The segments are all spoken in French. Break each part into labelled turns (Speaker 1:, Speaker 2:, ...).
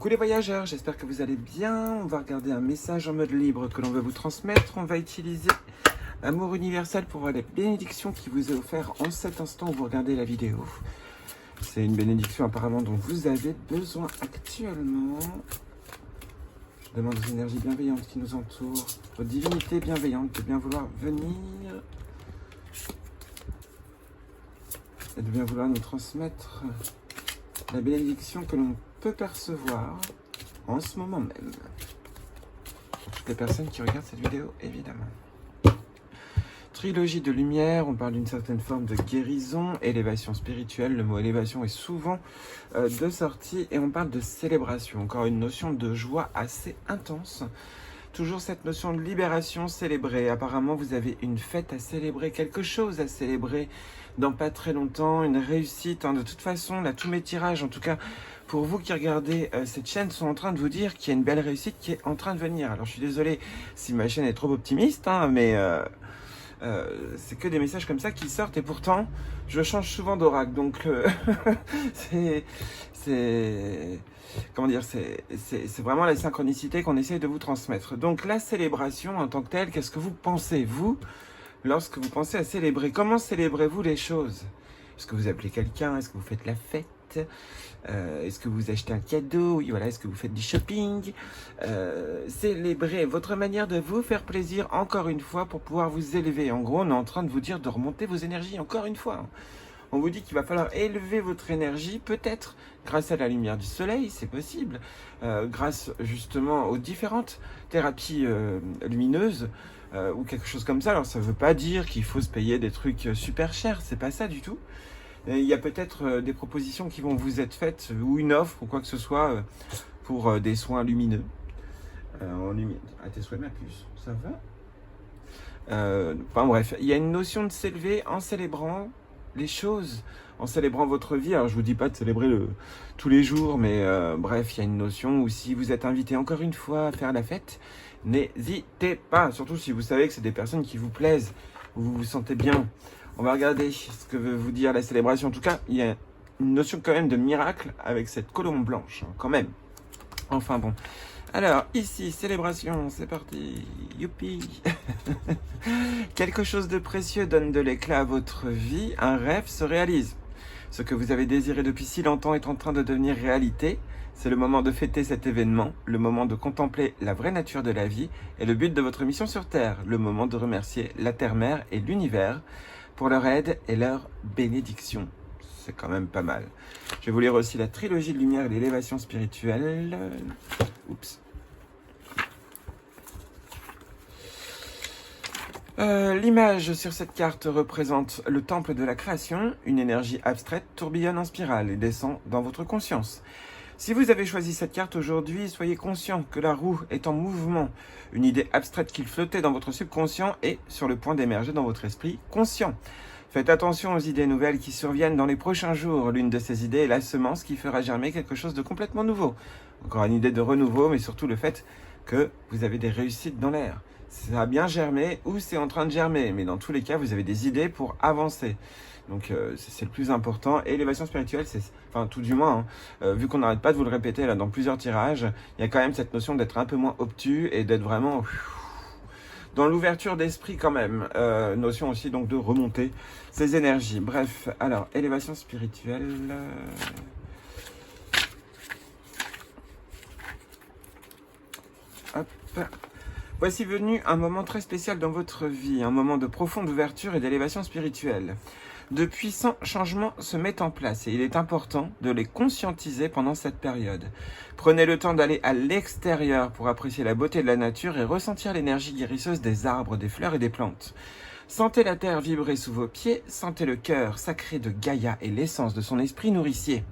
Speaker 1: Coucou les voyageurs, j'espère que vous allez bien. On va regarder un message en mode libre que l'on veut vous transmettre. On va utiliser Amour universel pour voir les bénédictions qui vous est offert en cet instant où vous regardez la vidéo. C'est une bénédiction apparemment dont vous avez besoin actuellement. Je demande aux énergies bienveillantes qui nous entourent, aux divinités bienveillantes de bien vouloir venir et de bien vouloir nous transmettre la bénédiction que l'on peut percevoir en ce moment même. Pour toutes les personnes qui regardent cette vidéo, évidemment. Trilogie de lumière, on parle d'une certaine forme de guérison, élévation spirituelle. Le mot élévation est souvent de sortie et on parle de célébration. Encore une notion de joie assez intense. Toujours cette notion de libération célébrée. Apparemment, vous avez une fête à célébrer, quelque chose à célébrer dans pas très longtemps, une réussite. De toute façon, là, tous mes tirages, en tout cas, pour vous qui regardez cette chaîne, sont en train de vous dire qu'il y a une belle réussite qui est en train de venir. Alors, je suis désolé si ma chaîne est trop optimiste, mais c'est que des messages comme ça qui sortent. Et pourtant, je change souvent d'oracle. Donc, comment dire, c'est vraiment la synchronicité qu'on essaie de vous transmettre. Donc la célébration en tant que telle, qu'est-ce que vous pensez, vous, lorsque vous pensez à célébrer? Comment célébrez-vous les choses? Est-ce que vous appelez quelqu'un? Est-ce que vous faites la fête? Est-ce que vous achetez un cadeau? Oui, voilà. Est-ce que vous faites du shopping? Célébrer votre manière de vous faire plaisir, encore une fois, pour pouvoir vous élever. En gros, on est en train de vous dire de remonter vos énergies, encore une fois. On vous dit qu'il va falloir élever votre énergie, peut-être grâce à la lumière du soleil, c'est possible, grâce justement aux différentes thérapies lumineuses ou quelque chose comme ça. Alors ça ne veut pas dire qu'il faut se payer des trucs super chers, c'est pas ça du tout. Il y a peut-être des propositions qui vont vous être faites ou une offre ou quoi que ce soit pour des soins lumineux. À tes souhaits ma puce, ça va? Enfin bref, il y a une notion de s'élever en célébrant les choses, en célébrant votre vie. Alors je vous dis pas de célébrer tous les jours, mais bref, il y a une notion où si vous êtes invité encore une fois à faire la fête, n'hésitez pas, surtout si vous savez que c'est des personnes qui vous plaisent, où vous vous sentez bien. On va regarder ce que veut vous dire la célébration. En tout cas, il y a une notion quand même de miracle avec cette colombe blanche, quand même. Enfin bon. Alors, ici, célébration, c'est parti, youpi. Quelque chose de précieux donne de l'éclat à votre vie, un rêve se réalise. Ce que vous avez désiré depuis si longtemps est en train de devenir réalité. C'est le moment de fêter cet événement, le moment de contempler la vraie nature de la vie et le but de votre mission sur Terre, le moment de remercier la Terre-Mère et l'univers pour leur aide et leur bénédiction. C'est quand même pas mal. Je vais vous lire aussi la trilogie de lumière et l'élévation spirituelle. Oups. L'image sur cette carte représente le temple de la création. Une énergie abstraite tourbillonne en spirale et descend dans votre conscience. Si vous avez choisi cette carte aujourd'hui, soyez conscient que la roue est en mouvement. Une idée abstraite qui flottait dans votre subconscient est sur le point d'émerger dans votre esprit conscient. Faites attention aux idées nouvelles qui surviennent dans les prochains jours. L'une de ces idées est la semence qui fera germer quelque chose de complètement nouveau. Encore une idée de renouveau, mais surtout le fait que vous avez des réussites dans l'air. Ça a bien germé ou c'est en train de germer, mais dans tous les cas, vous avez des idées pour avancer. Donc c'est le plus important. Et l'élévation spirituelle, c'est, enfin tout du moins, vu qu'on n'arrête pas de vous le répéter là dans plusieurs tirages, il y a quand même cette notion d'être un peu moins obtus et d'être vraiment dans l'ouverture d'esprit quand même. Notion aussi donc de remonter ses énergies. Bref, alors, élévation spirituelle. Hop. Voici venu un moment très spécial dans votre vie, un moment de profonde ouverture et d'élévation spirituelle. De puissants changements se mettent en place et il est important de les conscientiser pendant cette période. Prenez le temps d'aller à l'extérieur pour apprécier la beauté de la nature et ressentir l'énergie guérisseuse des arbres, des fleurs et des plantes. Sentez la terre vibrer sous vos pieds, sentez le cœur sacré de Gaïa et l'essence de son esprit nourricier.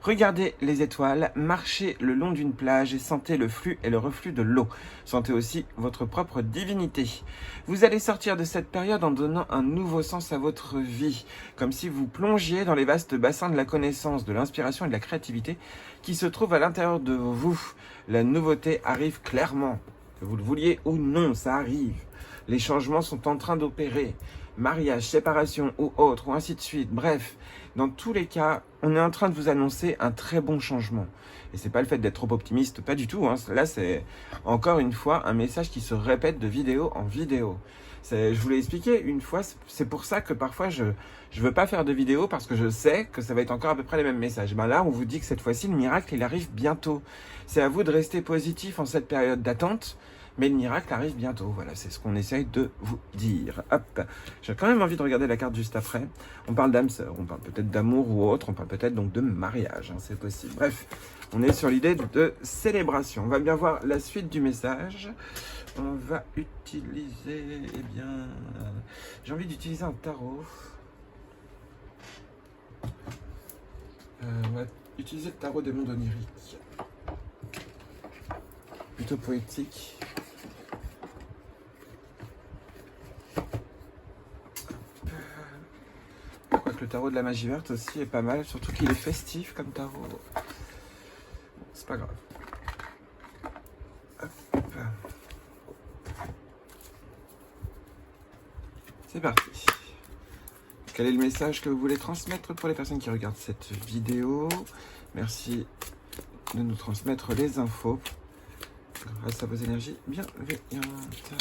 Speaker 1: Regardez les étoiles, marchez le long d'une plage et sentez le flux et le reflux de l'eau. Sentez aussi votre propre divinité. Vous allez sortir de cette période en donnant un nouveau sens à votre vie, comme si vous plongiez dans les vastes bassins de la connaissance, de l'inspiration et de la créativité qui se trouvent à l'intérieur de vous. La nouveauté arrive clairement, que vous le vouliez ou non, ça arrive. Les changements sont en train d'opérer. mariage, séparation ou autre, ou ainsi de suite. Bref, dans tous les cas, on est en train de vous annoncer un très bon changement. Et c'est pas le fait d'être trop optimiste, pas du tout. Hein. Là, c'est encore une fois un message qui se répète de vidéo en vidéo. Je vous l'ai expliqué une fois, c'est pour ça que parfois je veux pas faire de vidéo parce que je sais que ça va être encore à peu près les mêmes messages. Ben là, on vous dit que cette fois-ci, le miracle, il arrive bientôt. C'est à vous de rester positif en cette période d'attente, mais le miracle arrive bientôt. Voilà, c'est ce qu'on essaye de vous dire. Hop, j'ai quand même envie de regarder la carte juste après. On parle d'âme sœur, on parle peut-être d'amour ou autre, on parle peut-être donc de mariage, hein, c'est possible. Bref, on est sur l'idée de célébration. On va bien voir la suite du message. On va utiliser, eh bien, j'ai envie d'utiliser un tarot. On va utiliser le tarot des mondes oniriques. Plutôt poétique. Quoique le tarot de la magie verte aussi est pas mal, surtout qu'il est festif comme tarot. Bon, c'est pas grave. Hop. C'est parti. Quel est le message que vous voulez transmettre pour les personnes qui regardent cette vidéo? Merci de nous transmettre les infos grâce à vos énergies bienveillantes.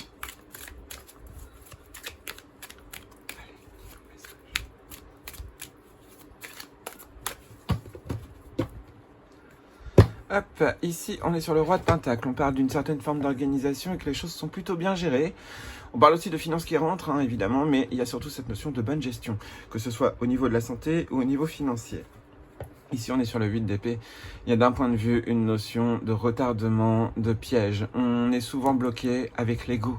Speaker 1: Hop, ici on est sur le roi de Pentacle, on parle d'une certaine forme d'organisation et que les choses sont plutôt bien gérées. On parle aussi de finances qui rentrent, hein, évidemment, mais il y a surtout cette notion de bonne gestion, que ce soit au niveau de la santé ou au niveau financier. Ici on est sur le 8 d'épée, il y a d'un point de vue une notion de retardement, de piège. On est souvent bloqué avec l'ego.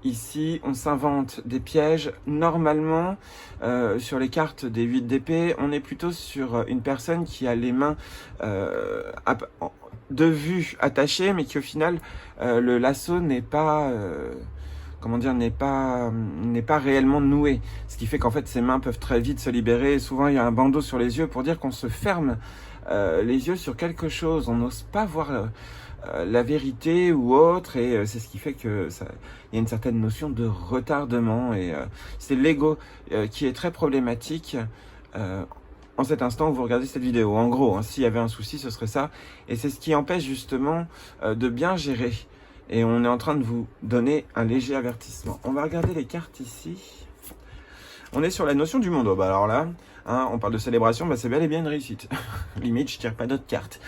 Speaker 1: Ici, on s'invente des pièges. Normalement, sur les cartes des 8 d'épée, on est plutôt sur une personne qui a les mains de vue attachées, mais qui au final, le lasso n'est pas... n'est pas réellement noué. Ce qui fait qu'en fait, ses mains peuvent très vite se libérer. Et souvent, il y a un bandeau sur les yeux pour dire qu'on se ferme les yeux sur quelque chose. On n'ose pas voir la vérité ou autre. Et c'est ce qui fait que il y a une certaine notion de retardement. Et c'est l'ego qui est très problématique en cet instant où vous regardez cette vidéo. En gros, hein, s'il y avait un souci, ce serait ça. Et c'est ce qui empêche justement de bien gérer. Et on est en train de vous donner un léger avertissement. On va regarder les cartes ici. On est sur la notion du monde. Oh, bah alors là, hein, on parle de célébration, bah c'est bel et bien une réussite. Limite, je tire pas d'autres cartes.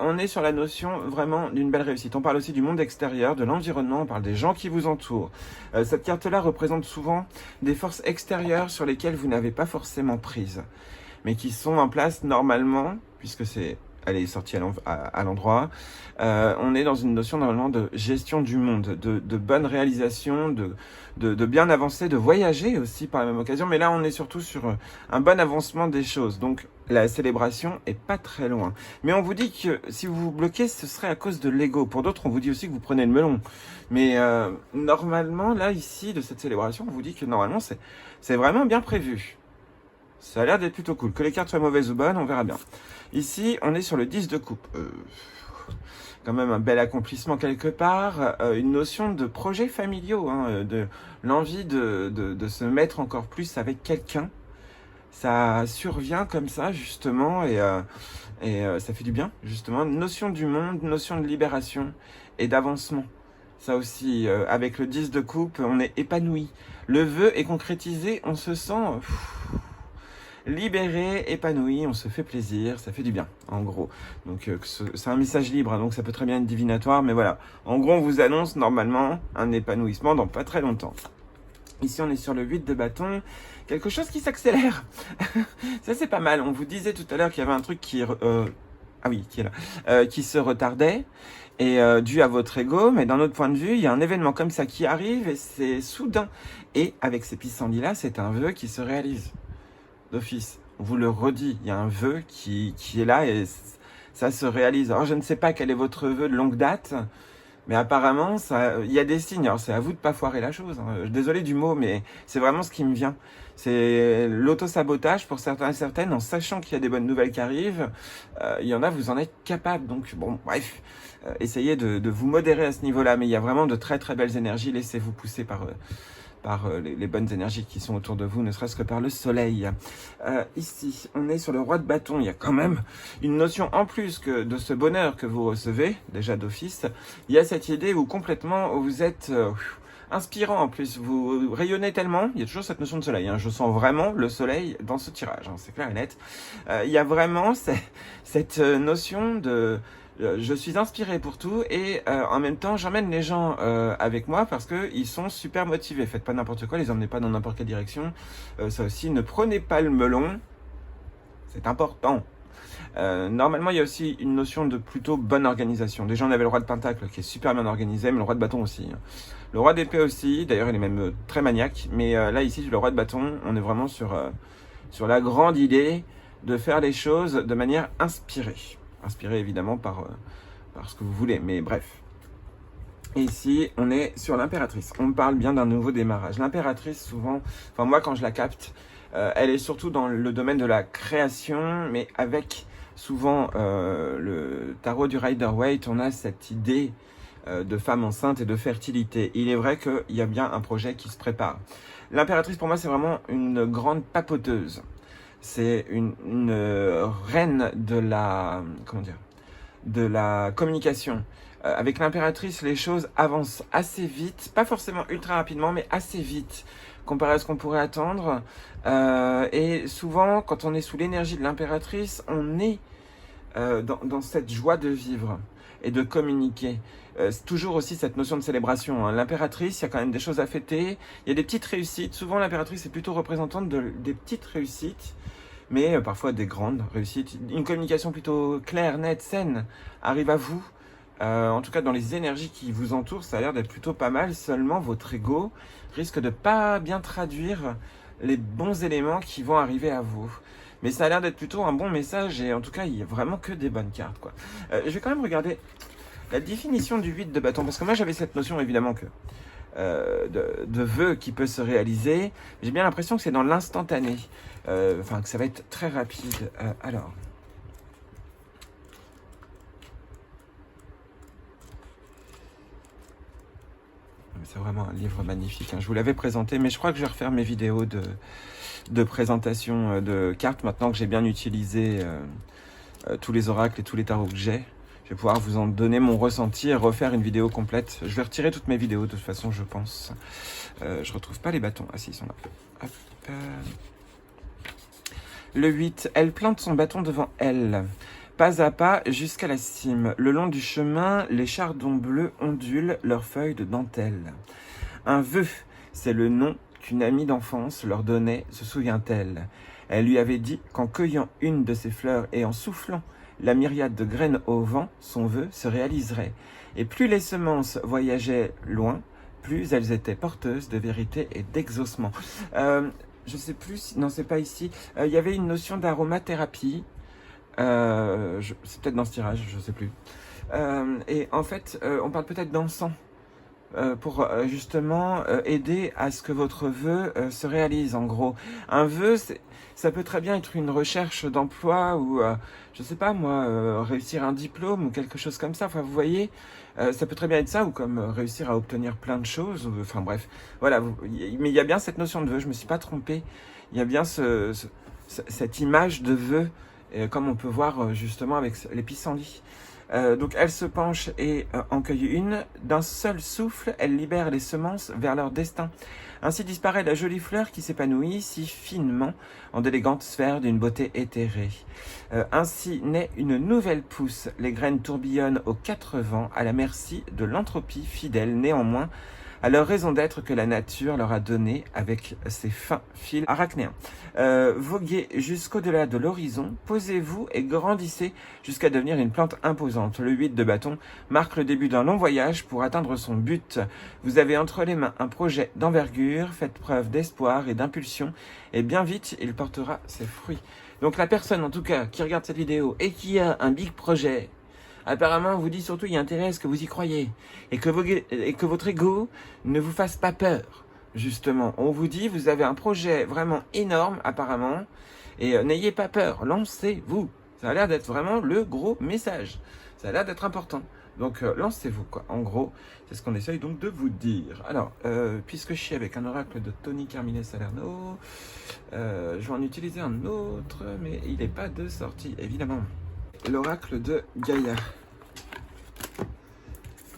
Speaker 1: On est sur la notion vraiment d'une belle réussite. On parle aussi du monde extérieur, de l'environnement, on parle des gens qui vous entourent. Cette carte-là représente souvent des forces extérieures sur lesquelles vous n'avez pas forcément prise, mais qui sont en place normalement, puisque elle est sortie à l'endroit. On est dans une notion normalement de gestion du monde, de bonne réalisation, de bien avancer, de voyager aussi par la même occasion. Mais là, on est surtout sur un bon avancement des choses. Donc, la célébration est pas très loin. Mais on vous dit que si vous vous bloquez, ce serait à cause de l'ego. Pour d'autres, on vous dit aussi que vous prenez le melon. Mais normalement, là, ici, de cette célébration, on vous dit que normalement, c'est vraiment bien prévu. Ça a l'air d'être plutôt cool. Que les cartes soient mauvaises ou bonnes, on verra bien. Ici, on est sur le 10 de coupe. Quand même un bel accomplissement quelque part. Une notion de projets familiaux, hein, de l'envie de se mettre encore plus avec quelqu'un. Ça survient comme ça, justement, et ça fait du bien, justement. Notion du monde, notion de libération et d'avancement. Ça aussi, avec le 10 de coupe, on est épanoui. Le vœu est concrétisé, on se sent... libéré, épanoui, on se fait plaisir, ça fait du bien, en gros. Donc c'est un message libre, hein, donc ça peut très bien être divinatoire, mais voilà. En gros, on vous annonce normalement un épanouissement dans pas très longtemps. Ici, on est sur le 8 de bâton, quelque chose qui s'accélère. Ça, c'est pas mal. On vous disait tout à l'heure qu'il y avait un truc qui est là, qui se retardait, et dû à votre ego, mais d'un autre point de vue, il y a un événement comme ça qui arrive, et c'est soudain. Et avec ces pissenlits-là, c'est un vœu qui se réalise. D'office, on vous le redit, il y a un vœu qui est là et ça se réalise. Alors je ne sais pas quel est votre vœu de longue date, mais apparemment il y a des signes. Alors c'est à vous de pas foirer la chose, hein. Désolé du mot, mais c'est vraiment ce qui me vient. C'est l'auto-sabotage pour certains et certaines, en sachant qu'il y a des bonnes nouvelles qui arrivent. Il y en a, vous en êtes capable. Donc bon, bref, essayez de vous modérer à ce niveau-là. Mais il y a vraiment de très très belles énergies. Laissez-vous pousser par les bonnes énergies qui sont autour de vous, ne serait-ce que par le soleil. Ici, on est sur le roi de bâton. Il y a quand même une notion en plus que de ce bonheur que vous recevez, déjà d'office. Il y a cette idée où complètement vous êtes inspirant en plus, vous rayonnez tellement, il y a toujours cette notion de soleil, hein. Je sens vraiment le soleil dans ce tirage, hein, c'est clair et net. Il y a vraiment cette notion de... je suis inspiré pour tout et en même temps j'emmène les gens avec moi parce qu'ils sont super motivés. Faites pas n'importe quoi, les emmenez pas dans n'importe quelle direction. Ça aussi, ne prenez pas le melon, c'est important. Normalement, il y a aussi une notion de plutôt bonne organisation. Déjà, on avait le roi de pentacle qui est super bien organisé, mais le roi de bâton aussi. Le roi d'épée aussi, d'ailleurs, il est même très maniaque. Mais là, ici, le roi de bâton, on est vraiment sur la grande idée de faire les choses de manière inspirée. Inspirée, évidemment, par ce que vous voulez, mais bref. Et ici, on est sur l'impératrice. On parle bien d'un nouveau démarrage. L'impératrice, souvent, enfin moi, quand je la capte, elle est surtout dans le domaine de la création, mais avec souvent le tarot du Rider-Waite, on a cette idée de femme enceinte et de fertilité. Il est vrai qu'il y a bien un projet qui se prépare. L'impératrice, pour moi, c'est vraiment une grande papoteuse. C'est une reine de la... comment dire, de la communication. Avec l'impératrice, les choses avancent assez vite, pas forcément ultra rapidement, mais assez vite, comparé à ce qu'on pourrait attendre. Et souvent, quand on est sous l'énergie de l'impératrice, on est dans cette joie de vivre et de communiquer. C'est toujours aussi cette notion de célébration, hein. L'impératrice, il y a quand même des choses à fêter, il y a des petites réussites. Souvent, l'impératrice est plutôt représentante des petites réussites, mais parfois des grandes réussites. Une communication plutôt claire, nette, saine arrive à vous. En tout cas, dans les énergies qui vous entourent, ça a l'air d'être plutôt pas mal. Seulement, votre ego risque de pas bien traduire les bons éléments qui vont arriver à vous. Mais ça a l'air d'être plutôt un bon message et en tout cas, il n'y a vraiment que des bonnes cartes, quoi. Je vais quand même regarder la définition du 8 de bâton, parce que moi, j'avais cette notion, évidemment, que de vœu qui peut se réaliser. J'ai bien l'impression que c'est dans l'instantané. Enfin, que ça va être très rapide. Alors... c'est vraiment un livre magnifique, hein. Je vous l'avais présenté, mais je crois que je vais refaire mes vidéos de présentation de cartes maintenant que j'ai bien utilisé tous les oracles et tous les tarots que j'ai. Je vais pouvoir vous en donner mon ressenti et refaire une vidéo complète. Je vais retirer toutes mes vidéos de toute façon, je pense. Je retrouve pas les bâtons. Ah si, ils sont là. Hop. Le 8, elle plante son bâton devant elle. Pas à pas jusqu'à la cime. Le long du chemin, les chardons bleus ondulent leurs feuilles de dentelle. Un vœu, c'est le nom qu'une amie d'enfance leur donnait, se souvient-elle. Elle lui avait dit qu'en cueillant une de ses fleurs et en soufflant la myriade de graines au vent, son vœu se réaliserait. Et plus les semences voyageaient loin, plus elles étaient porteuses de vérité et d'exaucement. Je sais plus, non c'est pas ici, il y avait une notion d'aromathérapie. C'est peut-être dans ce tirage, je sais plus. Et en fait, on parle peut-être d'encens pour justement aider à ce que votre vœu se réalise. En gros, un vœu, ça peut très bien être une recherche d'emploi ou, je sais pas moi, réussir un diplôme ou quelque chose comme ça. Enfin, vous voyez, ça peut très bien être ça ou comme réussir à obtenir plein de choses. Enfin bref, voilà. Mais il y a bien cette notion de vœu. Je me suis pas trompé. Il y a bien cette image de vœu. Comme on peut voir justement avec les pissenlits. Donc elle se penche et en cueille une. D'un seul souffle, elle libère les semences vers leur destin. Ainsi disparaît la jolie fleur qui s'épanouit si finement en d'élégantes sphères d'une beauté éthérée. Ainsi naît une nouvelle pousse. Les graines tourbillonnent aux quatre vents à la merci de l'entropie fidèle néanmoins à leur raison d'être que la nature leur a donné avec ses fins fils arachnéens. Voguez jusqu'au-delà de l'horizon, posez-vous et grandissez jusqu'à devenir une plante imposante. Le 8 de bâton marque le début d'un long voyage pour atteindre son but. Vous avez entre les mains un projet d'envergure, faites preuve d'espoir et d'impulsion, et bien vite il portera ses fruits. Donc la personne en tout cas qui regarde cette vidéo et qui a un big projet, apparemment, on vous dit surtout, il y a intérêt à ce que vous y croyez. Et que votre ego ne vous fasse pas peur, justement. On vous dit, vous avez un projet vraiment énorme, apparemment. Et n'ayez pas peur, lancez-vous. Ça a l'air d'être vraiment le gros message. Ça a l'air d'être important. Donc lancez-vous quoi. En gros, c'est ce qu'on essaye donc de vous dire. Alors, puisque je suis avec un oracle de Tony Carmine Salerno, je vais en utiliser un autre, mais il n'est pas de sortie, évidemment. L'oracle de Gaïa.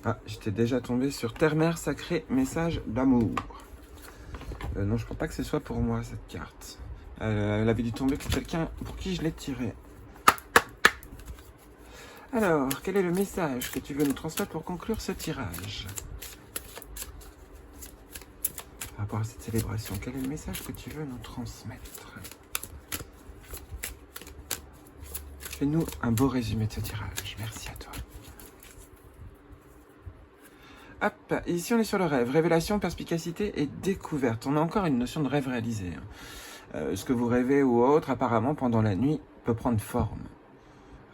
Speaker 1: Ah, j'étais déjà tombé sur Terre-Mère Sacrée, message d'amour. Non, je ne crois pas que ce soit pour moi cette carte. Elle avait dû tomber pour quelqu'un pour qui je l'ai tirée. Alors, quel est le message que tu veux nous transmettre pour conclure ce tirage? Par rapport à cette célébration, quel est le message que tu veux nous transmettre? Fais-nous un beau résumé de ce tirage. Merci à toi. Hop, ici on est sur le rêve. Révélation, perspicacité et découverte. On a encore une notion de rêve réalisé. Ce que vous rêvez ou autre, apparemment, pendant la nuit, peut prendre forme.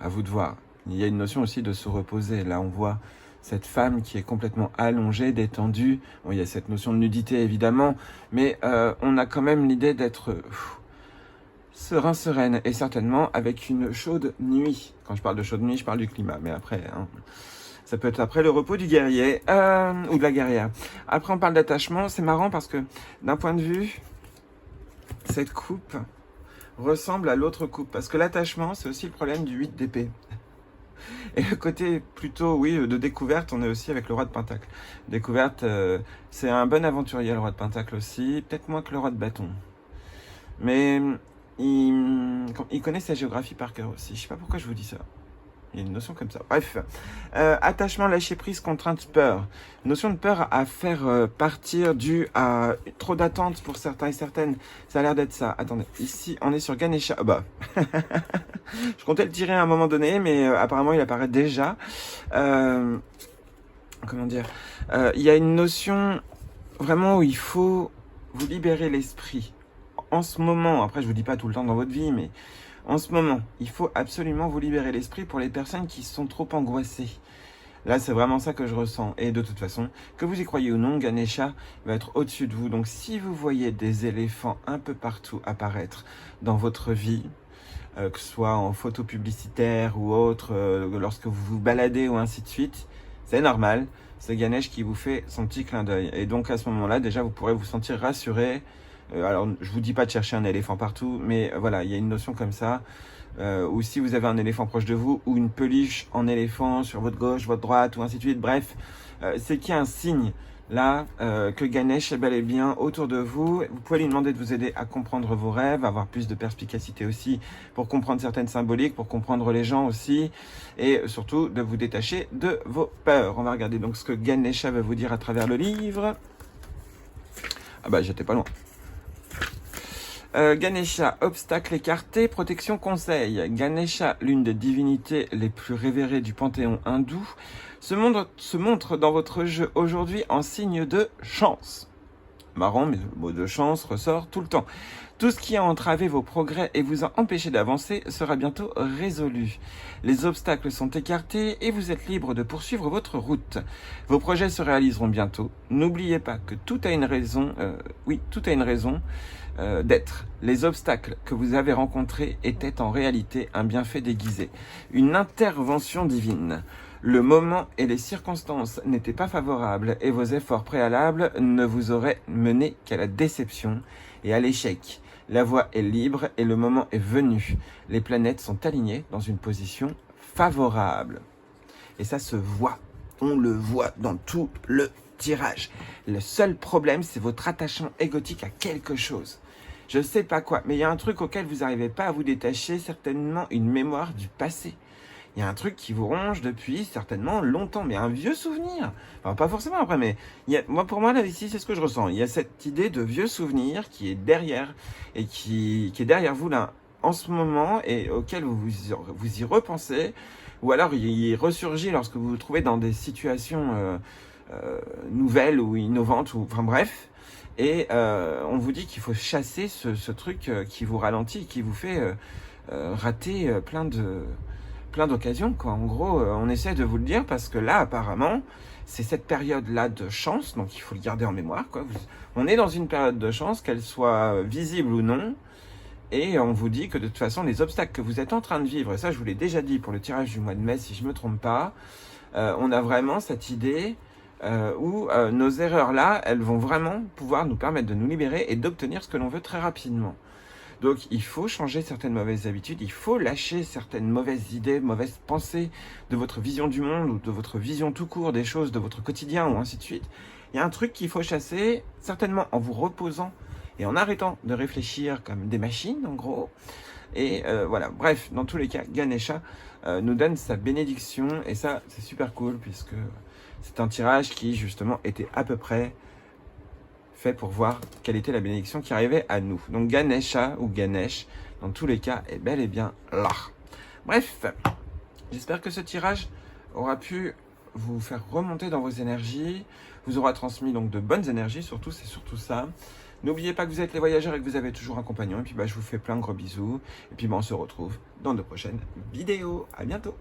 Speaker 1: À vous de voir. Il y a une notion aussi de se reposer. Là, on voit cette femme qui est complètement allongée, détendue. Bon, il y a cette notion de nudité, évidemment, mais on a quand même l'idée d'être serein, sereine, et certainement avec une chaude nuit. Quand je parle de chaude nuit, je parle du climat, mais après, ça peut être après le repos du guerrier, ou de la guerrière. Après, on parle d'attachement. C'est marrant parce que, d'un point de vue, cette coupe ressemble à l'autre coupe, parce que l'attachement, c'est aussi le problème du 8 d'épée. Et le côté plutôt, oui, de découverte, on est aussi avec le roi de Pentacle. Découverte, c'est un bon aventurier, le roi de Pentacle aussi, peut-être moins que le roi de bâton. Mais il connaît sa géographie par cœur aussi. Je sais pas pourquoi je vous dis ça. Il y a une notion comme ça. Bref, attachement, lâcher prise, contrainte, peur. Notion de peur à faire partir dû à trop d'attentes pour certains et certaines. Ça a l'air d'être ça. Attendez, ici, on est sur Ganesha. Oh bah, je comptais le tirer à un moment donné, mais apparemment, il apparaît déjà. Comment dire, il y a une notion vraiment où il faut vous libérer l'esprit. En ce moment, après, je vous dis pas tout le temps dans votre vie, mais en ce moment, il faut absolument vous libérer l'esprit pour les personnes qui sont trop angoissées. Là, c'est vraiment ça que je ressens. Et de toute façon, que vous y croyez ou non, Ganesha va être au-dessus de vous. Donc, si vous voyez des éléphants un peu partout apparaître dans votre vie, que ce soit en photo publicitaire ou autre, lorsque vous vous baladez ou ainsi de suite, c'est normal. C'est Ganesh qui vous fait son petit clin d'œil. Et donc, à ce moment-là, déjà, vous pourrez vous sentir rassuré. Alors, je vous dis pas de chercher un éléphant partout, mais voilà, il y a une notion comme ça. Ou si vous avez un éléphant proche de vous, ou une peluche en éléphant sur votre gauche, votre droite, ou ainsi de suite. Bref, c'est qu'il y a un signe là que Ganesh est bel et bien autour de vous. Vous pouvez lui demander de vous aider à comprendre vos rêves, avoir plus de perspicacité aussi, pour comprendre certaines symboliques, pour comprendre les gens aussi, et surtout de vous détacher de vos peurs. On va regarder donc ce que Ganesha va vous dire à travers le livre. Ah bah, j'étais pas loin. Ganesha, obstacle écarté, protection conseil. Ganesha, l'une des divinités les plus révérées du panthéon hindou, se montre dans votre jeu aujourd'hui en signe de chance. Marrant, mais le mot de chance ressort tout le temps. Tout ce qui a entravé vos progrès et vous a empêché d'avancer sera bientôt résolu. Les obstacles sont écartés et vous êtes libre de poursuivre votre route. Vos projets se réaliseront bientôt. N'oubliez pas que tout a une raison, tout a une raison d'être. Les obstacles que vous avez rencontrés étaient en réalité un bienfait déguisé, une intervention divine. Le moment et les circonstances n'étaient pas favorables et vos efforts préalables ne vous auraient mené qu'à la déception et à l'échec. La voie est libre et le moment est venu. Les planètes sont alignées dans une position favorable. Et ça se voit. On le voit dans tout le tirage. Le seul problème, c'est votre attachement égotique à quelque chose. Je ne sais pas quoi, mais il y a un truc auquel vous n'arrivez pas à vous détacher, certainement une mémoire du passé. Il y a un truc qui vous ronge depuis certainement longtemps, mais un vieux souvenir. Enfin, pas forcément après, mais pour moi, là, ici, c'est ce que je ressens. Il y a cette idée de vieux souvenir qui est derrière, et qui est derrière vous, là, en ce moment, et auquel vous y repensez, ou alors il ressurgit lorsque vous vous trouvez dans des situations nouvelles ou innovantes, ou enfin bref. Et on vous dit qu'il faut chasser ce truc qui vous ralentit, qui vous fait rater plein d'occasions, quoi. En gros, on essaie de vous le dire parce que là, apparemment, c'est cette période-là de chance, donc il faut le garder en mémoire, quoi. On est dans une période de chance, qu'elle soit visible ou non, et on vous dit que de toute façon, les obstacles que vous êtes en train de vivre, et ça je vous l'ai déjà dit pour le tirage du mois de mai, si je ne me trompe pas, on a vraiment cette idée où nos erreurs là, elles vont vraiment pouvoir nous permettre de nous libérer et d'obtenir ce que l'on veut très rapidement. Donc il faut changer certaines mauvaises habitudes, il faut lâcher certaines mauvaises idées, mauvaises pensées de votre vision du monde ou de votre vision tout court des choses, de votre quotidien ou ainsi de suite. Il y a un truc qu'il faut chasser, certainement en vous reposant et en arrêtant de réfléchir comme des machines en gros. Et voilà, bref, dans tous les cas, Ganesha nous donne sa bénédiction et ça c'est super cool puisque c'est un tirage qui justement était à peu près fait pour voir quelle était la bénédiction qui arrivait à nous. Donc Ganesha ou Ganesh, dans tous les cas, est bel et bien là. Bref, j'espère que ce tirage aura pu vous faire remonter dans vos énergies, vous aura transmis donc de bonnes énergies, surtout, c'est surtout ça. N'oubliez pas que vous êtes les voyageurs et que vous avez toujours un compagnon. Et puis je vous fais plein de gros bisous. Et puis on se retrouve dans de prochaines vidéos. À bientôt.